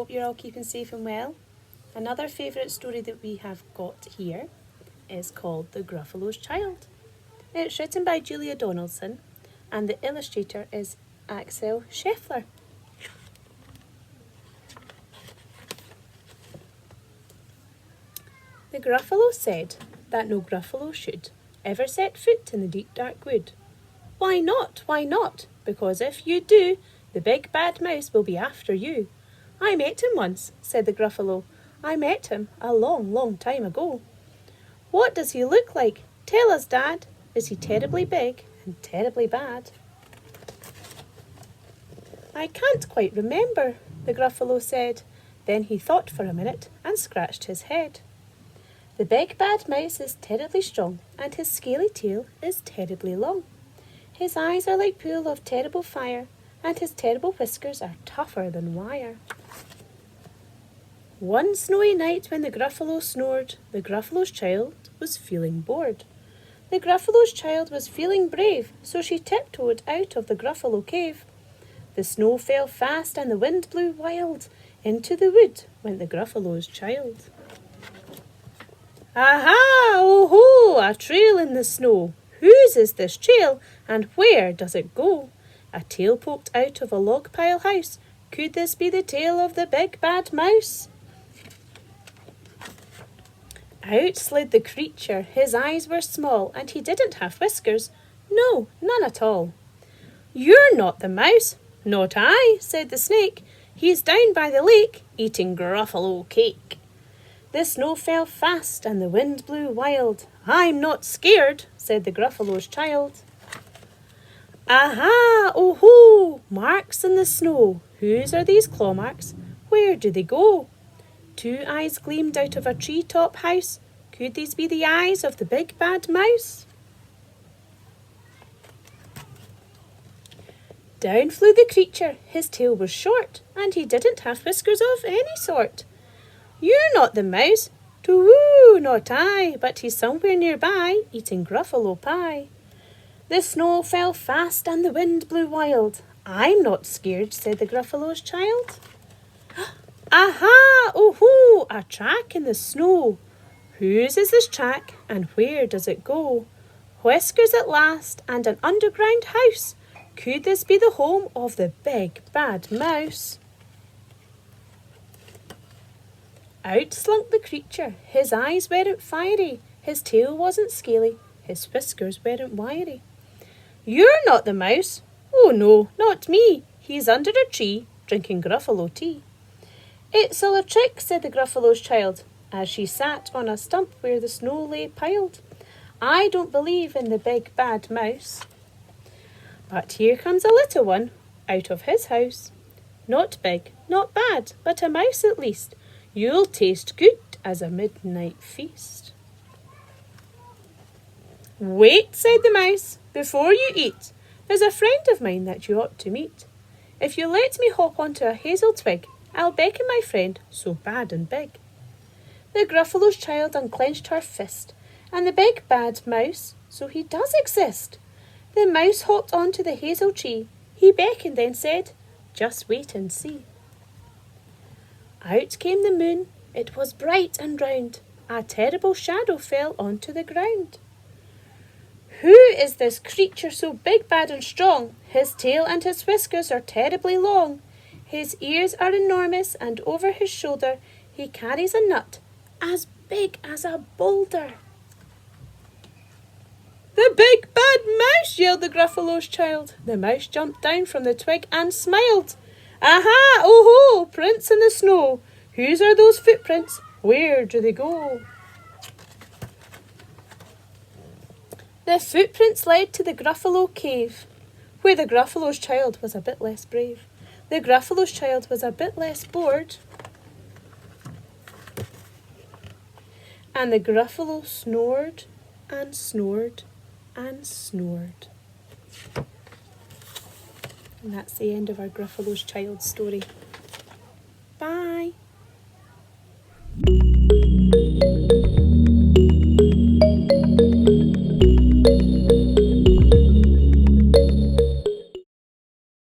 hope you're all keeping safe and well. Another favourite story that we have got here is called The Gruffalo's Child. It's written by Julia Donaldson and the illustrator is Axel Scheffler. The Gruffalo said that no Gruffalo should ever set foot in the deep dark wood. Why not? Why not? Because if you do, the big bad mouse will be after you. I met him once, said the Gruffalo. I met him a long, long time ago. What does he look like? Tell us, Dad. Is he terribly big and terribly bad? I can't quite remember, the Gruffalo said. Then he thought for a minute and scratched his head. The big bad mouse is terribly strong and his scaly tail is terribly long. His eyes are like pools of terrible fire and his terrible whiskers are tougher than wire. One snowy night when the Gruffalo snored, the Gruffalo's child was feeling bored. The Gruffalo's child was feeling brave, so she tiptoed out of the Gruffalo cave. The snow fell fast and the wind blew wild. Into the wood went the Gruffalo's child. Aha! Oh-ho! A trail in the snow. Whose is this trail and where does it go? A tail poked out of a log pile house. Could this be the tail of the big bad mouse? Out slid the creature. His eyes were small and he didn't have whiskers. No, none at all. You're not the mouse. Not I, said the snake. He's down by the lake eating Gruffalo cake. The snow fell fast and the wind blew wild. I'm not scared, said the Gruffalo's child. Aha! Oh-ho! Marks in the snow. Whose are these claw marks? Where do they go? Two eyes gleamed out of a tree-top house. Could these be the eyes of the big bad mouse? Down flew the creature. His tail was short, and he didn't have whiskers of any sort. You're not the mouse. Too-woo, not I, but he's somewhere nearby, eating Gruffalo pie. The snow fell fast and the wind blew wild. I'm not scared, said the Gruffalo's child. Aha! Oh-ho! A track in the snow. Whose is this track and where does it go? Whiskers at last and an underground house. Could this be the home of the big bad mouse? Out slunk the creature. His eyes weren't fiery. His tail wasn't scaly. His whiskers weren't wiry. You're not the mouse. Oh no, not me. He's under a tree, drinking Gruffalo tea. It's all a trick, said the Gruffalo's child, as she sat on a stump where the snow lay piled. I don't believe in the big bad mouse. But here comes a little one out of his house. Not big, not bad, but a mouse at least. You'll taste good as a midnight feast. Wait, said the mouse, before you eat. There's a friend of mine that you ought to meet. If you let me hop onto a hazel twig, I'll beckon my friend so bad and big. The Gruffalo's child unclenched her fist, and the big bad mouse, so he does exist. The mouse hopped onto the hazel tree. He beckoned then said, just wait and see. Out came the moon. It was bright and round. A terrible shadow fell onto the ground. Who is this creature so big, bad and strong? His tail and his whiskers are terribly long. His ears are enormous and over his shoulder he carries a nut as big as a boulder. The big bad mouse, yelled the Gruffalo's child. The mouse jumped down from the twig and smiled. Aha! Oh-ho! Prints in the snow. Whose are those footprints? Where do they go? The footprints led to the Gruffalo cave, where the Gruffalo's child was a bit less brave. The Gruffalo's child was a bit less bored. And the Gruffalo snored and snored and snored. And that's the end of our Gruffalo's child story. Bye.